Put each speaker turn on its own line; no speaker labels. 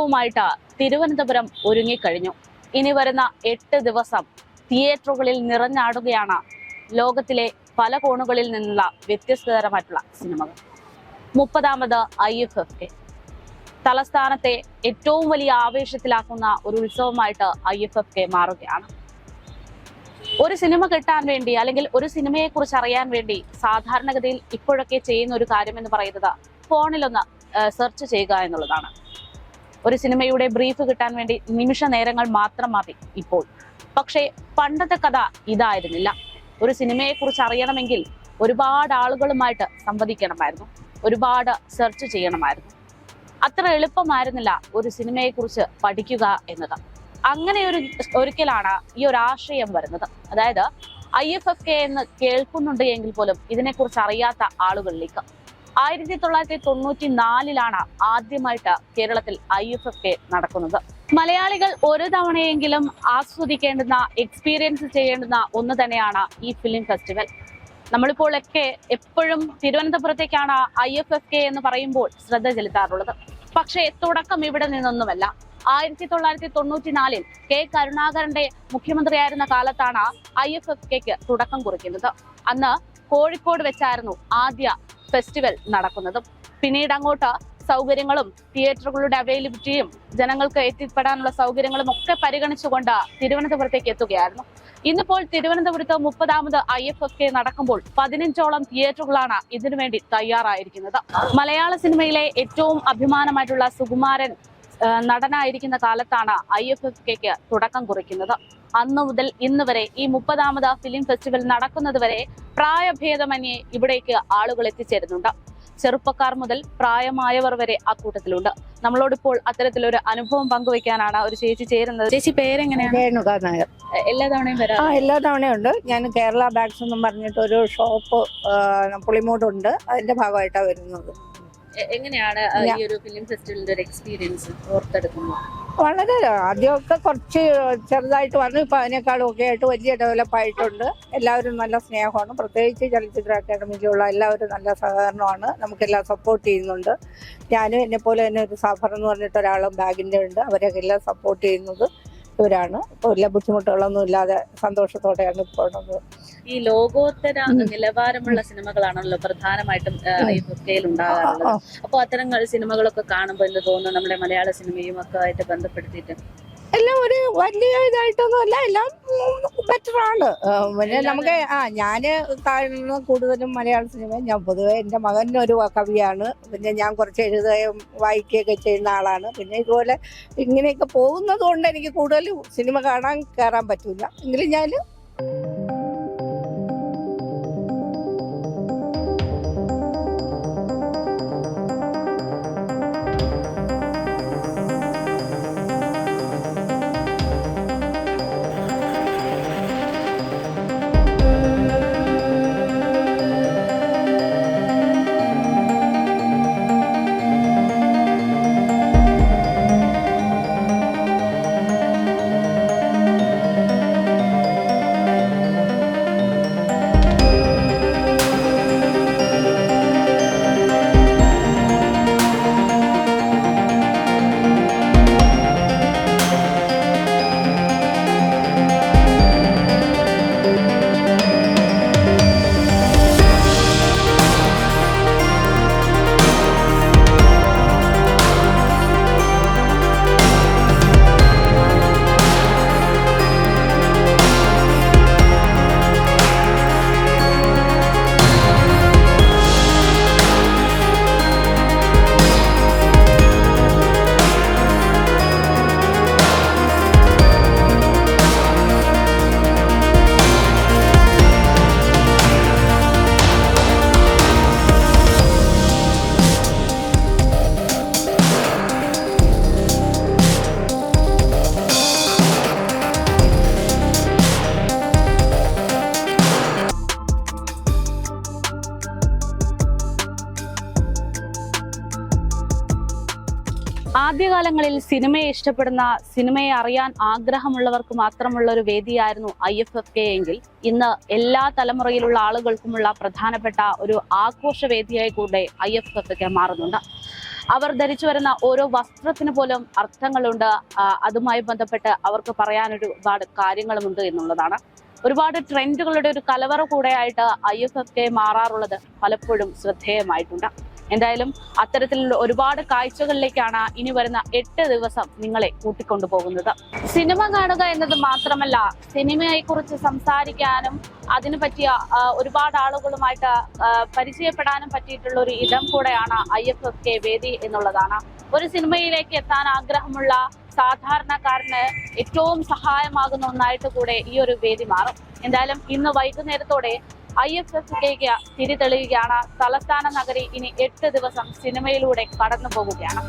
ഉത്സവവുമായിട്ട് തിരുവനന്തപുരം ഒരുങ്ങിക്കഴിഞ്ഞു. ഇനി വരുന്ന 8 ദിവസം തിയേറ്ററുകളിൽ നിറഞ്ഞാടുകയാണ് ലോകത്തിലെ പല കോണുകളിൽ നിന്നുള്ള വ്യത്യസ്തതരമായിട്ടുള്ള സിനിമകൾ. 30ാമത് IFFK തലസ്ഥാനത്തെ ഏറ്റവും വലിയ ആവേശത്തിലാക്കുന്ന ഒരു ഉത്സവമായിട്ട് IFFK മാറുകയാണ്. ഒരു സിനിമ കിട്ടാൻ വേണ്ടി അല്ലെങ്കിൽ ഒരു സിനിമയെ കുറിച്ച് അറിയാൻ വേണ്ടി സാധാരണഗതിയിൽ ഇപ്പോഴൊക്കെ ചെയ്യുന്ന ഒരു കാര്യം എന്ന് പറയുന്നത് ഫോണിലൊന്ന് സെർച്ച് ചെയ്യുക എന്നുള്ളതാണ്. ഒരു സിനിമയുടെ ബ്രീഫ് കിട്ടാൻ വേണ്ടി നിമിഷ നേരങ്ങൾ മാത്രം മതി ഇപ്പോൾ. പക്ഷേ പണ്ടത്തെ കഥ ഇതായിരുന്നില്ല. ഒരു സിനിമയെ കുറിച്ച് അറിയണമെങ്കിൽ ഒരുപാട് ആളുകളുമായിട്ട് സംവദിക്കണമായിരുന്നു, ഒരുപാട് സെർച്ച് ചെയ്യണമായിരുന്നു. അത്ര എളുപ്പമായിരുന്നില്ല ഒരു സിനിമയെ കുറിച്ച് പഠിക്കുക എന്നത്. അങ്ങനെ ഒരിക്കലാണ് ഈ ഒരു ആശയം വരുന്നത്. അതായത് IFFK എന്ന് കേൾക്കുന്നുണ്ട് എങ്കിൽ പോലും ഇതിനെക്കുറിച്ച് അറിയാത്ത ആളുകളിലേക്ക്. 1994 ആദ്യമായിട്ട് കേരളത്തിൽ IFFK നടക്കുന്നത്. മലയാളികൾ ഒരു തവണയെങ്കിലും ആസ്വദിക്കേണ്ടുന്ന, എക്സ്പീരിയൻസ് ചെയ്യേണ്ടുന്ന ഒന്ന് തന്നെയാണ് ഈ ഫിലിം ഫെസ്റ്റിവൽ. നമ്മളിപ്പോഴൊക്കെ എപ്പോഴും തിരുവനന്തപുരത്തേക്കാണ് IFFK എന്ന് പറയുമ്പോൾ ശ്രദ്ധ ചെലുത്താറുള്ളത്. പക്ഷേ തുടക്കം ഇവിടെ നിന്നൊന്നുമല്ല. 1994 കെ കരുണാകരന്റെ മുഖ്യമന്ത്രിയായിരുന്ന കാലത്താണ് IFFKക്ക് തുടക്കം കുറിക്കുന്നത്. അന്ന് കോഴിക്കോട് വെച്ചായിരുന്നു ആദ്യ ഫെസ്റ്റിവൽ നടക്കുന്നതും. പിന്നീട് അങ്ങോട്ട് സൗകര്യങ്ങളും തിയേറ്ററുകളുടെ അവൈലബിലിറ്റിയും ജനങ്ങൾക്ക് എത്തിപ്പെടാനുള്ള സൗകര്യങ്ങളും ഒക്കെ പരിഗണിച്ചുകൊണ്ട് തിരുവനന്തപുരത്തേക്ക് എത്തുകയായിരുന്നു. ഇന്നിപ്പോൾ തിരുവനന്തപുരത്ത് 30ാമത് IFFK നടക്കുമ്പോൾ 15ഓളം തിയേറ്ററുകളാണ് ഇതിനുവേണ്ടി തയ്യാറായിരിക്കുന്നത്. മലയാള സിനിമയിലെ ഏറ്റവും അഭിമാനമായിട്ടുള്ള സുകുമാരൻ നടനായിരിക്കുന്ന കാലത്താണ് IFFKക്ക് തുടക്കം കുറിക്കുന്നത്. അന്നു മുതൽ ഇന്ന് വരെ ഈ 30ാമത് ഫിലിം ഫെസ്റ്റിവൽ നടക്കുന്നത് വരെ പ്രായഭേദമന്യേ ഇവിടേക്ക് ആളുകൾ എത്തിച്ചേരുന്നുണ്ട്. ചെറുപ്പക്കാർ മുതൽ പ്രായമായവർ വരെ അക്കൂട്ടത്തിലുണ്ട്. നമ്മളോടിപ്പോൾ അത്തരത്തിലൊരു അനുഭവം പങ്കുവയ്ക്കാനാണ് ഒരു ചേച്ചി ചേരുന്നത്. ചേച്ചി പേരെങ്ങനെയാണ്?
രേണുക നായർ.
എല്ലാ തവണയും വരാം?
എല്ലാ തവണയും ഉണ്ട്. ഞാൻ കേരള ബാഗ്സ് എന്നും പറഞ്ഞിട്ട് ഒരു ഷോപ്പ് പുളിമൂടുണ്ട്, അതിന്റെ ഭാഗമായിട്ടാണ് വരുന്നത്.
എങ്ങനെയാണ് ഈ ഒരു ഫിലിം ഫെസ്റ്റിവലിന്റെ ഒരു എക്സ്പീരിയൻസ് ഓർത്തെടുക്കുന്നത്?
വളരെ ആദ്യമൊക്കെ കുറച്ച് ചെറുതായിട്ട് വന്നു, ഇപ്പൊ അതിനേക്കാളും ഒക്കെ ആയിട്ട് വലിയ ഡെവലപ്പ് ആയിട്ടുണ്ട്. എല്ലാവരും നല്ല സ്നേഹമാണ്, പ്രത്യേകിച്ച് ചലച്ചിത്ര അക്കാദമിയിലുള്ള എല്ലാവരും നല്ല സഹകരണമാണ്, നമുക്കെല്ലാം സപ്പോർട്ട് ചെയ്യുന്നുണ്ട്. ഞാനും എന്നെ പോലെ തന്നെ ഒരു സഫർ എന്ന് പറഞ്ഞിട്ട് ഒരാളും ബാഗിൻ്റെ ഉണ്ട്, അവരൊക്കെ എല്ലാം സപ്പോർട്ട് ചെയ്യുന്നത് ഇവരാണ്. ഇപ്പോൾ എല്ലാ ബുദ്ധിമുട്ടുകളൊന്നും ഇല്ലാതെ സന്തോഷത്തോടെയാണ് ഇപ്പോൾ ഉള്ളത്.
ഈ ലോകോത്തര നിലവാരമുള്ള സിനിമകളാണല്ലോ പ്രധാനമായിട്ടും IFFKയിൽ ഉണ്ടാകാറുള്ളത്. അപ്പൊ അത്തരം സിനിമകളൊക്കെ കാണുമ്പോൾ എന്ത് തോന്നുന്നു? നമ്മുടെ മലയാള സിനിമയും ഒക്കെ ആയിട്ട് ബന്ധപ്പെടുത്തിയിട്ട്
എല്ലാം ഒരു വലിയ ഇതായിട്ടൊന്നും അല്ല, എല്ലാം ബെറ്ററാണ്. പിന്നെ നമുക്ക് ഞാന് കാണുന്ന കൂടുതലും മലയാള സിനിമ. ഞാൻ പൊതുവെ എൻ്റെ മകനൊരു കവിയാണ്, പിന്നെ ഞാൻ കുറച്ച് എഴുതുകയും വായിക്കുകയൊക്കെ ചെയ്യുന്ന ആളാണ്. പിന്നെ ഇതുപോലെ ഇങ്ങനെയൊക്കെ പോകുന്നത് കൊണ്ട് എനിക്ക് കൂടുതൽ സിനിമ കയറാൻ പറ്റില്ല. എങ്കിലും ഞാൻ
ആദ്യകാലങ്ങളിൽ സിനിമയെ ഇഷ്ടപ്പെടുന്ന, സിനിമയെ അറിയാൻ ആഗ്രഹമുള്ളവർക്ക് മാത്രമുള്ള ഒരു വേദിയായിരുന്നു IFFK എങ്കിൽ ഇന്ന് എല്ലാ തലമുറയിലുള്ള ആളുകൾക്കുമുള്ള പ്രധാനപ്പെട്ട ഒരു ആഘോഷ വേദിയായി കൂടെ IFFK മാറുന്നുണ്ട്. അവർ ധരിച്ചു വരുന്ന ഓരോ വസ്ത്രത്തിന് പോലും അർത്ഥങ്ങളുണ്ട്. അതുമായി ബന്ധപ്പെട്ട് അവർക്ക് പറയാൻ ഒരുപാട് കാര്യങ്ങളുമുണ്ട് എന്നുള്ളതാണ്. ഒരുപാട് ട്രെൻഡുകളുടെ ഒരു കലവറ കൂടെയായിട്ട് IFFK മാറാറുള്ളത് പലപ്പോഴും ശ്രദ്ധേയമായിട്ടുണ്ട്. എന്തായാലും അത്തരത്തിലുള്ള ഒരുപാട് കാഴ്ചകളിലേക്കാണ് ഇനി വരുന്ന 8 ദിവസം നിങ്ങളെ കൂട്ടിക്കൊണ്ടുപോകുന്നത്. സിനിമ കാണുക എന്നത് മാത്രമല്ല, സിനിമയെ കുറിച്ച് സംസാരിക്കാനും അതിനു പറ്റിയ ഒരുപാട് ആളുകളുമായിട്ട് പരിചയപ്പെടാനും പറ്റിയിട്ടുള്ള ഒരു ഇടം കൂടെയാണ് IFFK വേദി എന്നുള്ളതാണ്. ഒരു സിനിമയിലേക്ക് എത്താൻ ആഗ്രഹമുള്ള സാധാരണക്കാരന് ഏറ്റവും സഹായമാകുന്ന ഒന്നായിട്ട് കൂടെ ഈ ഒരു വേദി മാറും. എന്തായാലും ഇന്ന് വൈകുന്നേരത്തോടെ IFFKക്ക് തിരി തെളിയുകയാണ്. തലസ്ഥാന നഗരി ഇനി 8 ദിവസം സിനിമയിലൂടെ കടന്നു പോവുകയാണ്.